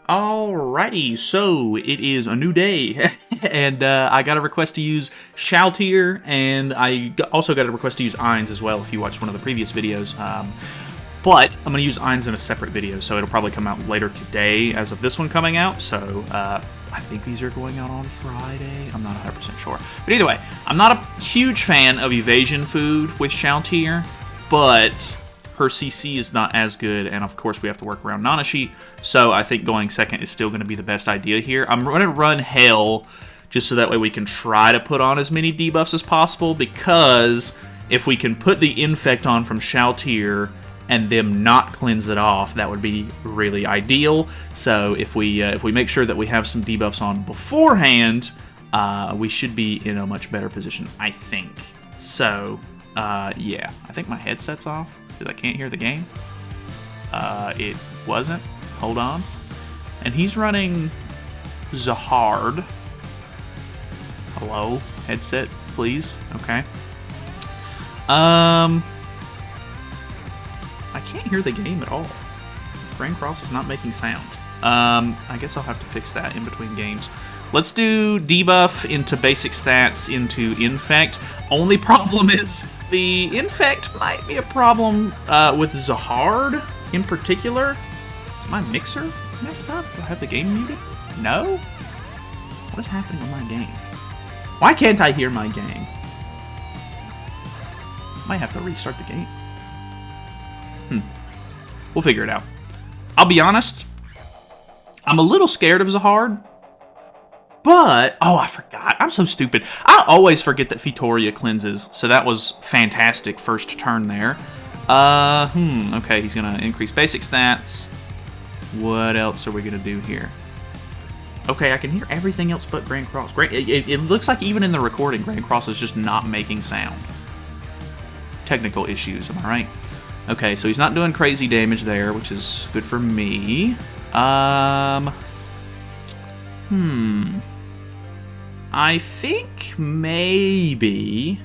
Alrighty, so it is a new day, and I got a request to use Shalltear, and also got a request to use Ainz as well if you watched one of the previous videos. But I'm going to use Ainz in a separate video, so it'll probably come out later today as of this one coming out, so I think these are going out on Friday. I'm not 100% sure. But either way, I'm not a huge fan of evasion food with Shalltear, but her CC is not as good, and of course we have to work around Nanashi, so I think going second is still going to be the best idea here. I'm going to run Hell just so that way we can try to put on as many debuffs as possible, because if we can put the Infect on from Shalltear and them not cleanse it off, that would be really ideal. So if we make sure that we have some debuffs on beforehand, we should be in a much better position, I think. So, yeah, I think my headset's off. I can't hear the game. It wasn't. Hold on. And he's running Zahard. Hello? Headset, please. Okay. I can't hear the game at all. Grand Cross is not making sound. I guess I'll have to fix that in between games. Let's do debuff into basic stats into Infect. Only problem is the Infect might be a problem with Zahard in particular. Is my mixer messed up? Do I have the game muted? No? What is happening on my game? Why can't I hear my game? Might have to restart the game. We'll figure it out. I'll be honest, I'm a little scared of Zahard. But, oh, I forgot. I'm so stupid. I always forget that Fitoria cleanses, so that was fantastic first turn there. Okay, he's going to increase basic stats. What else are we going to do here? Okay, I can hear everything else but Grand Cross. It looks like even in the recording, Grand Cross is just not making sound. Technical issues, am I right? Okay, so he's not doing crazy damage there, which is good for me. I think maybe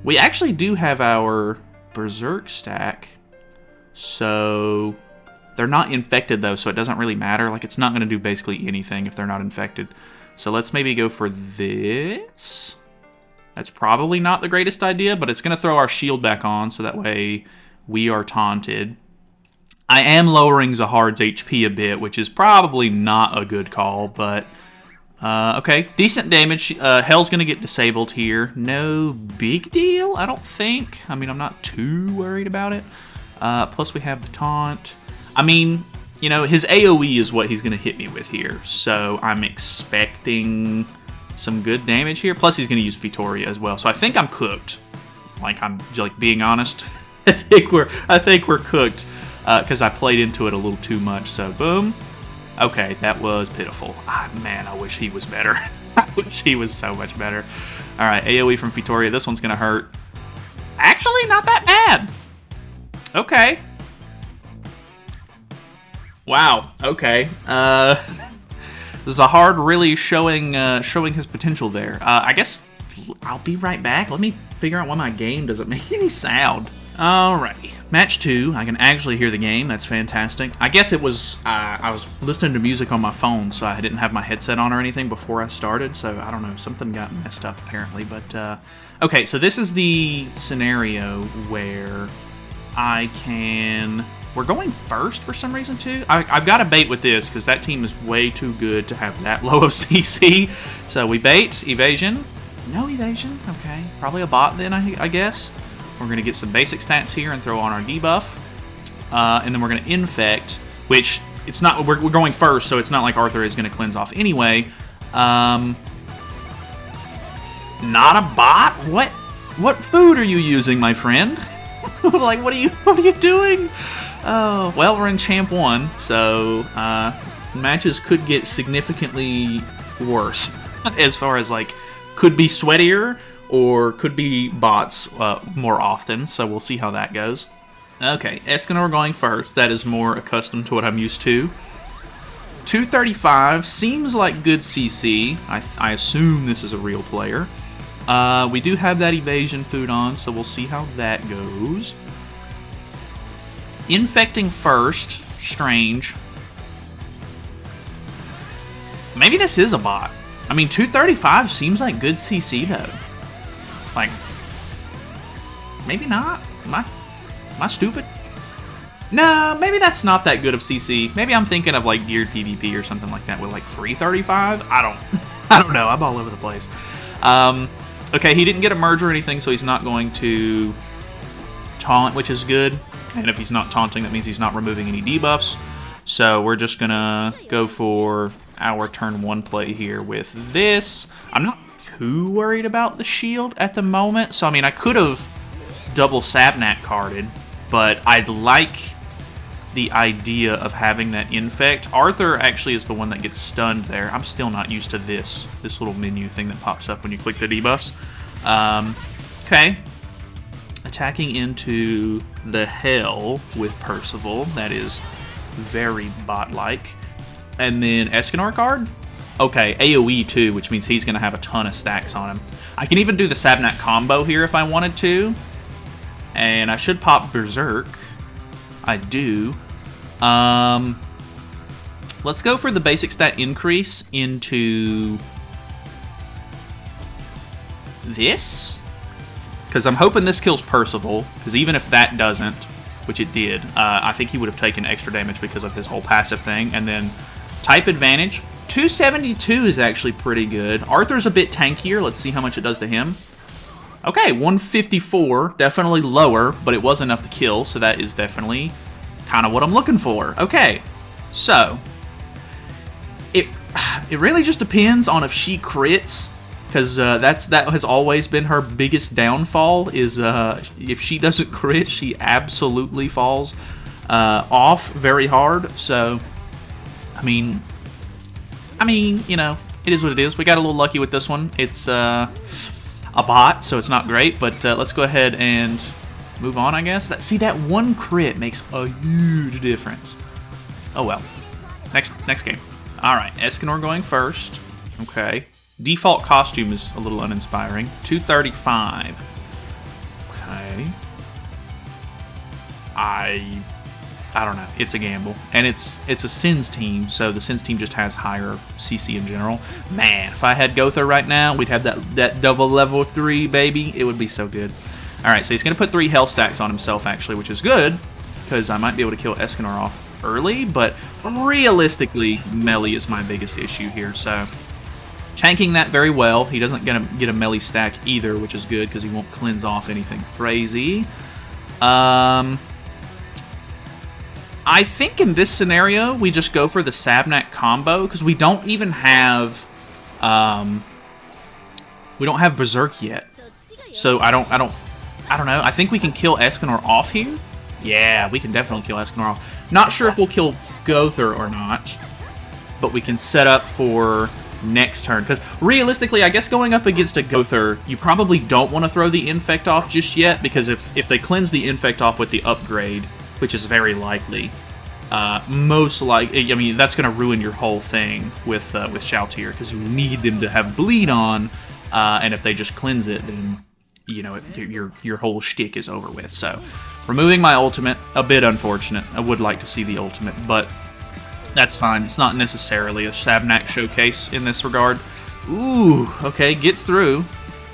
we actually do have our Berserk stack, so they're not infected though, so it doesn't really matter. Like, it's not going to do basically anything if they're not infected. So let's maybe go for this. That's probably not the greatest idea, but it's going to throw our shield back on, so that way we are taunted. I am lowering Zahard's HP a bit, which is probably not a good call, but okay, decent damage. Hell's going to get disabled here. No big deal, I don't think. I mean, I'm not too worried about it. Plus we have the taunt. I mean, you know, his AoE is what he's going to hit me with here, so I'm expecting some good damage here. Plus he's going to use Fitoria as well, so I think I'm cooked. Like, I'm like being honest. I think we're cooked. Because I played into it a little too much, so boom. Okay, that was pitiful. Ah, man, I wish he was better. I wish he was so much better. All right, AoE from Fitoria. This one's going to hurt. Actually, not that bad. Okay. Wow, okay. Zahard really showing his potential there. I guess I'll be right back. Let me figure out why my game doesn't make any sound. Alrighty, match 2. I can actually hear the game. That's fantastic. I guess it was, I was listening to music on my phone, so I didn't have my headset on or anything before I started, so I don't know, something got messed up apparently, but, okay, so this is the scenario where we're going first for some reason too. I've got to bait with this, because that team is way too good to have that low of CC, so we bait, evasion, no evasion, okay, probably a bot then, I guess. We're going to get some basic stats here and throw on our debuff. And then we're going to infect, which it's not, we're going first, so it's not like Arthur is going to cleanse off anyway. Not a bot? What food are you using, my friend? Like, what are you doing? Oh, well, we're in Champ 1, so matches could get significantly worse as far as, like, could be sweatier, or could be bots more often, so we'll see how that goes. Okay, Escanor going first. That is more accustomed to what I'm used to. 235 seems like good CC. I assume this is a real player. We do have that evasion food on, so we'll see how that goes. Infecting first. Strange. Maybe this is a bot. I mean, 235 seems like good CC, though. Like, maybe not. Am I stupid? No, maybe that's not that good of CC. Maybe I'm thinking of, like, geared PvP or something like that with, like, 335? I don't know. I'm all over the place. Okay, he didn't get a merge or anything, so he's not going to taunt, which is good. And if he's not taunting, that means he's not removing any debuffs. So we're just gonna go for our turn 1 play here with this. I'm not too worried about the shield at the moment. So, I mean, I could have double Sabunak carded, but I'd like the idea of having that Infect. Arthur actually is the one that gets stunned there. I'm still not used to this little menu thing that pops up when you click the debuffs. Okay. Attacking into the Hell with Percival. That is very bot-like. And then Escanor card? Okay, AoE too, which means he's going to have a ton of stacks on him. I can even do the Sabunak combo here if I wanted to. And I should pop Berserk. I do. Let's go for the basic stat increase into this. Because I'm hoping this kills Percival. Because even if that doesn't, which it did, I think he would have taken extra damage because of his whole passive thing. And then type advantage. 272 is actually pretty good. Arthur's a bit tankier. Let's see how much it does to him. Okay, 154. Definitely lower, but it was enough to kill, so that is definitely kind of what I'm looking for. Okay, so it really just depends on if she crits, because that has always been her biggest downfall, is if she doesn't crit, she absolutely falls off very hard. So, I mean, you know, it is what it is. We got a little lucky with this one. It's a bot, so it's not great, but let's go ahead and move on, I guess. See, that one crit makes a huge difference. Oh well. Next game. Alright, Escanor going first. Okay. Default costume is a little uninspiring. 235. Okay. I don't know. It's a gamble. And it's a Sins team, so the Sins team just has higher CC in general. Man, if I had Gotha right now, we'd have that double level 3, baby. It would be so good. Alright, so he's going to put 3 health stacks on himself, actually, which is good, because I might be able to kill Escanor off early, but realistically, Meli is my biggest issue here, so tanking that very well. He doesn't get a Meli stack either, which is good, because he won't cleanse off anything crazy. I think in this scenario, we just go for the Sabunak combo, because we don't even have, Berserk yet. So I don't know. I think we can kill Escanor off here. Yeah, we can definitely kill Escanor off. Not sure if we'll kill Gotha or not, but we can set up for next turn. Because realistically, I guess going up against a Gotha, you probably don't want to throw the Infect off just yet, because if they cleanse the Infect off with the upgrade, which is very likely, most likely, I mean, that's going to ruin your whole thing with Shalltear, because you need them to have bleed on, and if they just cleanse it, then, you know, your whole shtick is over with. So, removing my ultimate, a bit unfortunate. I would like to see the ultimate, but that's fine. It's not necessarily a Sabunak showcase in this regard. Ooh, okay, gets through,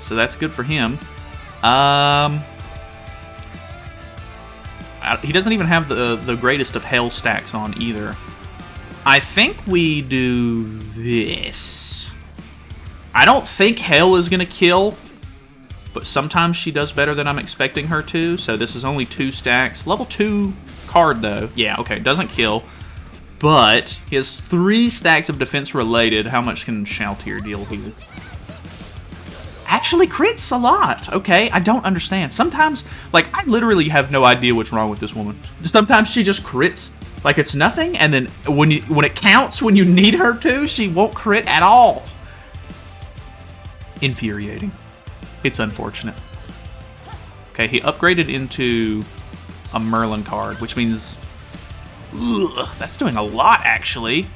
so that's good for him. He doesn't even have the greatest of Hell stacks on either. I think we do this. I don't think Hell is going to kill, but sometimes she does better than I'm expecting her to, so this is only 2 stacks. Level 2 card, though. Yeah, okay, doesn't kill, but he has 3 stacks of defense related. How much can Shalltear deal here? Actually crits a lot. Okay, I don't understand. Sometimes, like, I literally have no idea what's wrong with this woman. Sometimes she just crits like it's nothing, and then when it counts, when you need her to, she won't crit at all. Infuriating. It's unfortunate. Okay, he upgraded into a Merlin card, which means, ugh, that's doing a lot, actually.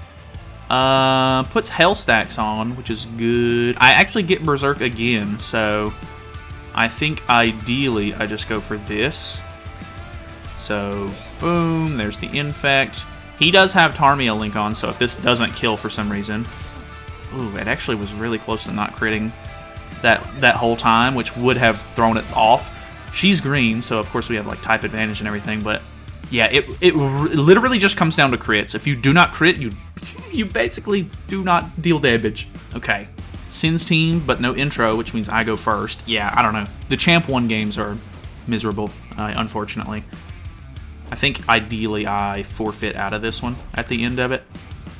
Puts Hell stacks on, which is good. I actually get Berserk again, so I think ideally I just go for this. So, boom, there's the Infect. He does have Tarmia link on, so if this doesn't kill for some reason, Ooh, it actually was really close to not critting that whole time, which would have thrown it off. She's green, so of course we have like type advantage and everything, but yeah, it literally just comes down to crits. If you do not crit, you basically do not deal damage. Okay, Sin's team, but no intro, which means I go first. Yeah, I don't know. The Champ 1 games are miserable, unfortunately. I think ideally I forfeit out of this one at the end of it,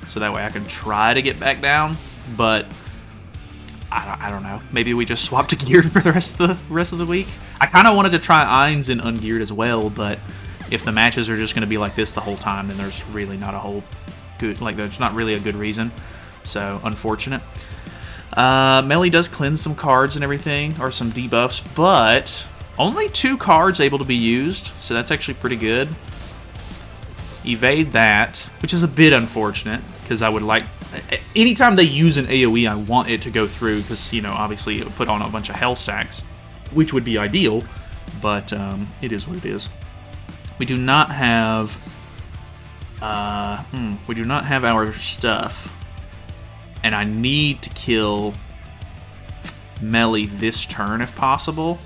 so that way I can try to get back down, but I don't know. Maybe we just swap to geared for the rest of the week. I kind of wanted to try Ainz in ungeared as well, but if the matches are just going to be like this the whole time, then there's really not a whole good, like there's not really a good reason. So unfortunate. Meli does cleanse some cards and everything, or some debuffs, but only 2 cards able to be used, so that's actually pretty good. Evade that, which is a bit unfortunate, because I would like... Anytime they use an AoE, I want it to go through, because, you know, obviously it would put on a bunch of health stacks, which would be ideal, but it is what it is. We do not have... we do not have our stuff, and I need to kill Meli this turn if possible.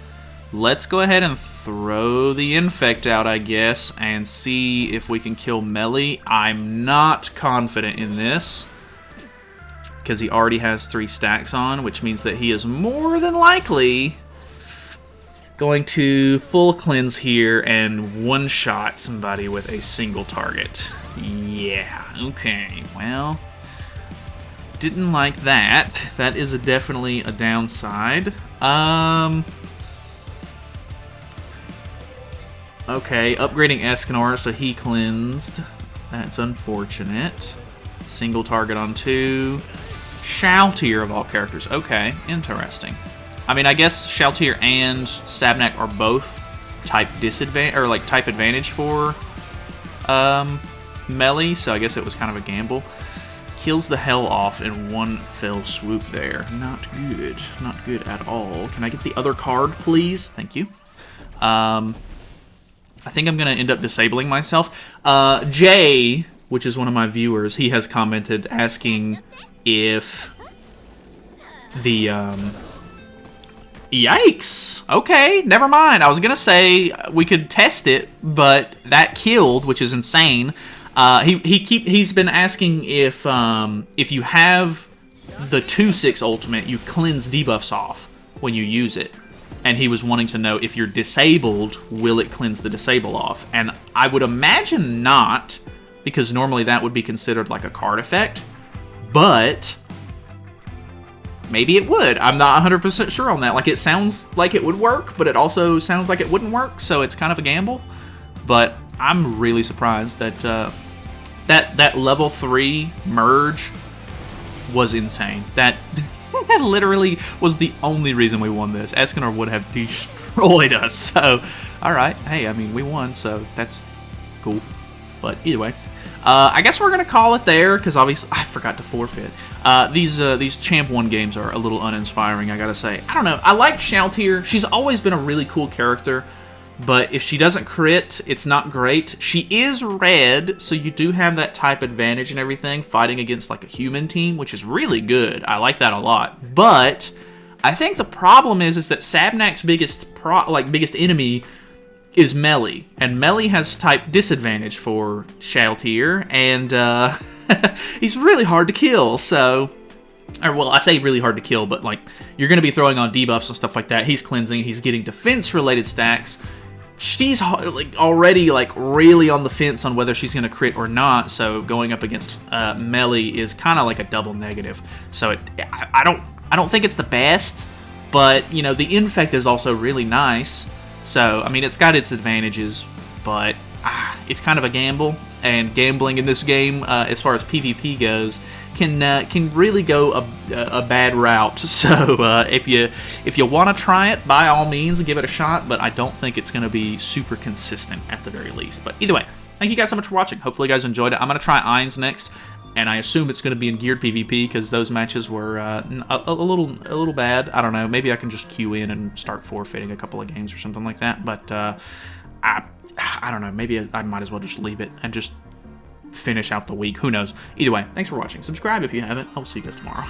Let's go ahead and throw the Infect out, I guess, and see if we can kill Meli. I'm not confident in this, because he already has 3 stacks on, which means that he is more than likely going to full cleanse here and one-shot somebody with a single target. Yeah, okay, well, didn't like that. That is definitely a downside. Okay, upgrading Escanor, so he cleansed. That's unfortunate. Single target on 2. Shalltear of all characters. Okay, interesting. I mean, I guess Shalltear and Sabunak are both type disadvantage, or like type advantage for Meli, so I guess it was kind of a gamble. Kills the hell off in one fell swoop there. Not good. Not good at all. Can I get the other card, please? Thank you. I think I'm going to end up disabling myself. Jay, which is one of my viewers, he has commented asking if the... Yikes! Okay, never mind. I was going to say we could test it, but that killed, which is insane. He's been asking if you have the 2/6 ultimate, you cleanse debuffs off when you use it. And he was wanting to know if you're disabled, will it cleanse the disable off? And I would imagine not, because normally that would be considered like a card effect. But maybe it would. I'm not 100% sure on that. Like, it sounds like it would work, but it also sounds like it wouldn't work, so it's kind of a gamble. But I'm really surprised that that level 3 merge was insane. That literally was the only reason we won this. Escanor would have destroyed us. So, alright. Hey, I mean, we won, so that's cool. But either way. I guess we're going to call it there, because obviously I forgot to forfeit. These Champ 1 games are a little uninspiring, I gotta say. I don't know. I like Shalltear. She's always been a really cool character, but if she doesn't crit, it's not great. She is red, so you do have that type advantage and everything, fighting against like a human team, which is really good. I like that a lot. But I think the problem is that Sabunak's biggest enemy is Meli, and Meli has type disadvantage for Shalltear, and he's really hard to kill. So, or well, I say really hard to kill, but like you're going to be throwing on debuffs and stuff like that. He's cleansing. He's getting defense-related stacks. She's like already like really on the fence on whether she's going to crit or not. So going up against Meli is kind of like a double negative. So I don't think it's the best, but you know the Infect is also really nice. So I mean it's got its advantages, but it's kind of a gamble. And gambling in this game, as far as PvP goes, can really go a bad route. So if you want to try it, by all means, give it a shot. But I don't think it's going to be super consistent at the very least. But either way, thank you guys so much for watching. Hopefully you guys enjoyed it. I'm going to try Ainz next, and I assume it's going to be in geared PvP because those matches were a little bad. I don't know. Maybe I can just queue in and start forfeiting a couple of games or something like that. But I don't know. Maybe I might as well just leave it and just finish out the week. Who knows? Either way, thanks for watching. Subscribe if you haven't. I will see you guys tomorrow.